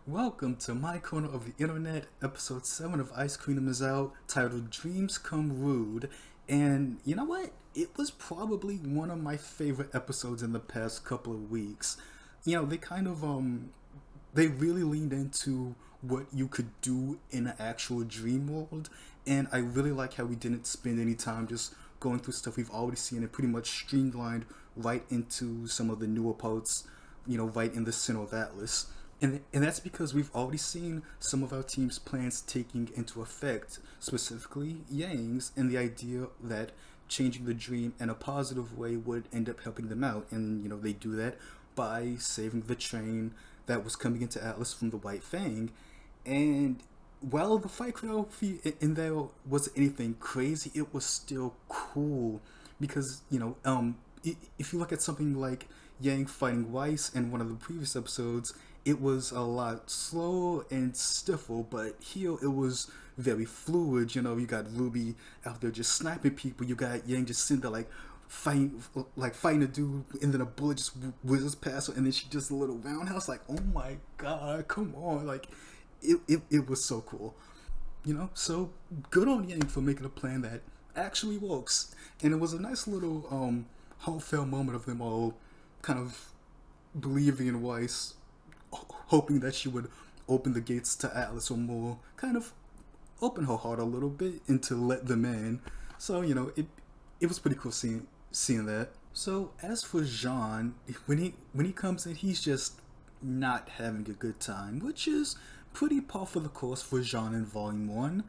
Welcome to my corner of the internet. Episode 7 of Ice Queendom is out, titled Dreams Come Rude. And you know what? It was probably one of my favorite episodes in the past couple of weeks. They really leaned into what you could do in an actual dream world. And I really like how we didn't spend any time just going through stuff we've already seen and pretty much streamlined right into some of the newer parts, right in the center of Atlas. And that's because we've already seen some of our team's plans taking into effect, specifically Yang's, and the idea that changing the dream in a positive way would end up helping them out. And, they do that by saving the train that was coming into Atlas from the White Fang. And while the fight choreography in there wasn't anything crazy, it was still cool because, if you look at something like Yang fighting Weiss in one of the previous episodes, it was a lot slower and stiffer, but here it was very fluid. You got RWBY out there just sniping people. You got Yang just sitting there fighting a dude, and then a bullet just whizzes past her, and then she does a little roundhouse. Like, oh my god, come on! Like, it was so cool. So good on Yang for making a plan that actually works, and it was a nice little heartfelt moment of them all kind of believing in Weiss, hoping that she would open the gates to Atlas or more, kind of open her heart a little bit and to let them in. So it was pretty cool seeing that. So as for Jaune, when he comes in, he's just not having a good time, which is pretty par for the course for Jaune in Volume 1.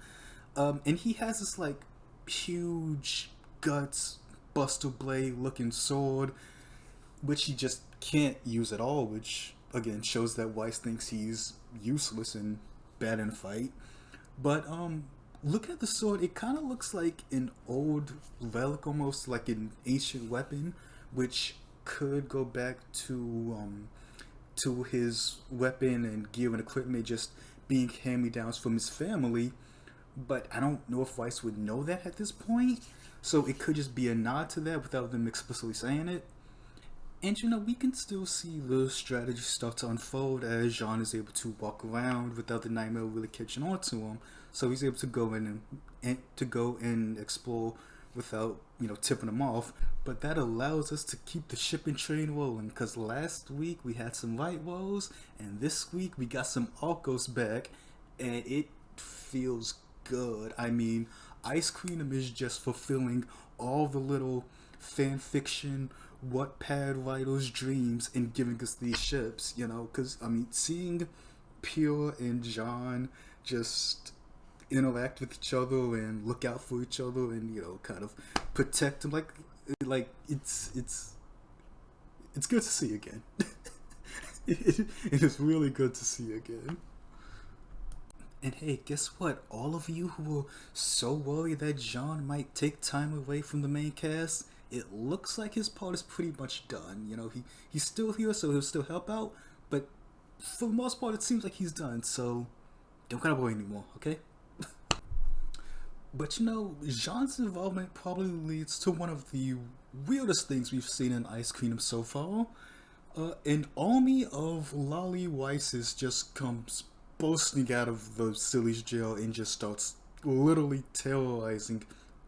And he has this like huge guts Buster Blade looking sword, which he just can't use at all, which again shows that Weiss thinks he's useless and bad in a fight. But looking at the sword, it kind of looks like an old relic, almost like an ancient weapon, which could go back to his weapon and gear and equipment just being hand-me-downs from his family. But I don't know if Weiss would know that at this point, so it could just be a nod to that without them explicitly saying it. And we can still see the strategy start to unfold as Jaune is able to walk around without the nightmare really catching on to him. So he's able to go in and explore without tipping him off. But that allows us to keep the shipping train rolling, because last week we had some light woes, and this week we got some arkos back, and it feels good. I mean, Ice Queendom is just fulfilling all the little fan fiction Wattpad writers' dreams and giving us these ships, because seeing Pure and Jaune just interact with each other and look out for each other and kind of protect them, like it's good to see again. It is really good to see again. And hey, guess what? All of you who were so worried that Jaune might take time away from the main cast, it looks like his part is pretty much done. He's still here, so he'll still help out, but for the most part, it seems like he's done, so don't gotta worry anymore, okay? But Jaune's involvement probably leads to one of the weirdest things we've seen in Ice Queendom so far. An army of loli Weisses just comes bursting out of the Silly's jail and just starts literally terrorizing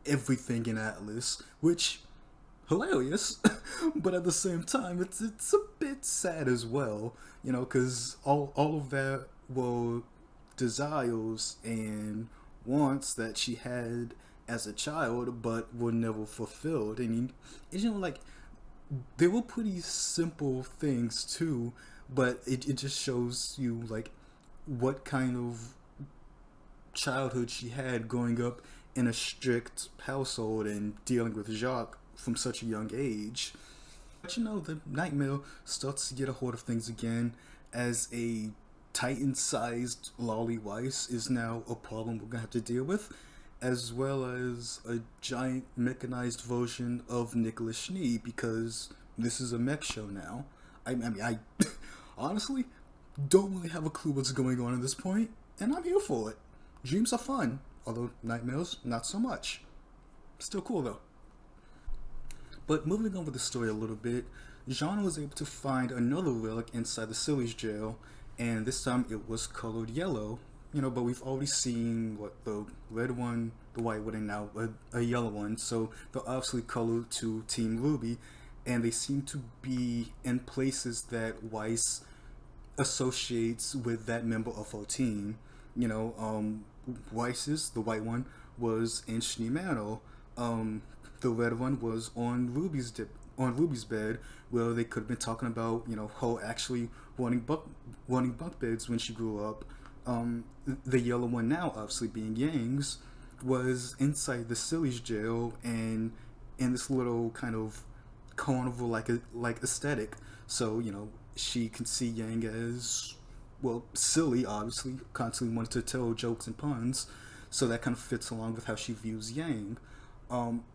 everything in Atlas, which hilarious, but at the same time it's a bit sad as well, because all of that were desires and wants that she had as a child but were never fulfilled. And they were pretty simple things too, but it just shows you what kind of childhood she had growing up in a strict household and dealing with Jacques from such a young age. But the nightmare starts to get a hold of things again, as a Titan-sized loli Weiss is now a problem we're gonna have to deal with, as well as a giant mechanized version of Nicholas Schnee, because this is a mech show now. I honestly don't really have a clue what's going on at this point, and I'm here for it. Dreams are fun, although nightmares, not so much. Still cool though. But moving on with the story a little bit, Jaune was able to find another relic inside the Silly's jail, and this time it was colored yellow. But we've already seen what the red one, the white one, and now a yellow one. So they're obviously colored to Team RWBY, and they seem to be in places that Weiss associates with that member of our team. Weiss's, the white one, was in Schneemantle. The red one was on Ruby's bed, where they could have been talking about her actually wanting bunk beds when she grew up. The yellow one now, obviously being Yang's, was inside the Silly's jail and in this little kind of carnival like aesthetic. So she can see Yang as, well, silly, obviously, constantly wanting to tell jokes and puns. So that kind of fits along with how she views Yang.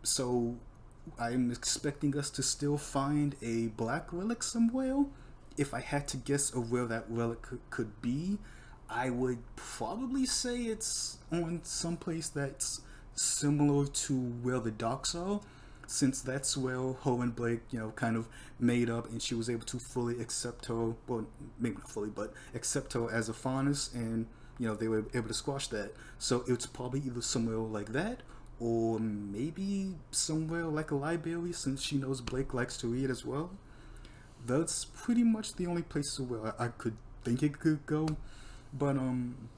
So I'm expecting us to still find a black relic somewhere. If I had to guess of where that relic could be, I would probably say it's on some place that's similar to where the docks are, since that's where her and Blake, kind of made up, and she was able to fully accept her, well, maybe not fully, but accept her as a faunus, and they were able to squash that. So it's probably either somewhere like that, or maybe somewhere like a library, since she knows Blake likes to read as well. That's pretty much the only place where I could think it could go. But I'm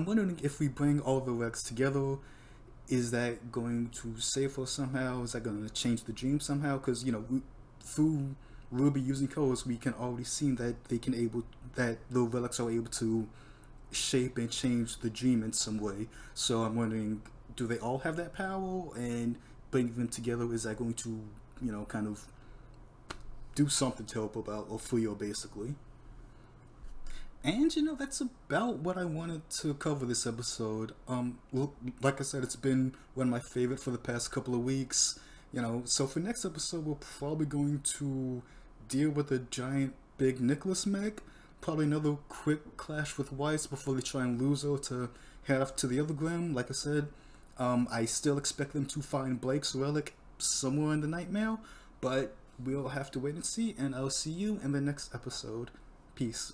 wondering, if we bring all the wrecks together, is that going to save her somehow? Is that going to change the dream somehow? Because through RWBY using colors, we can already see that that the relics are able to shape and change the dream in some way. So I'm wondering, do they all have that power? And bringing them together, is that going to kind of do something to help about or free her, basically? And that's about what I wanted to cover this episode. Well, like I said, it's been one of my favorite for the past couple of weeks. So for next episode, we're probably going to deal with a giant big Nicholas mech. Probably another quick clash with Weiss before they try and lose her to head off to the other grim. Like I said, I still expect them to find Blake's relic somewhere in the nightmare, but we'll have to wait and see. And I'll see you in the next episode. Peace.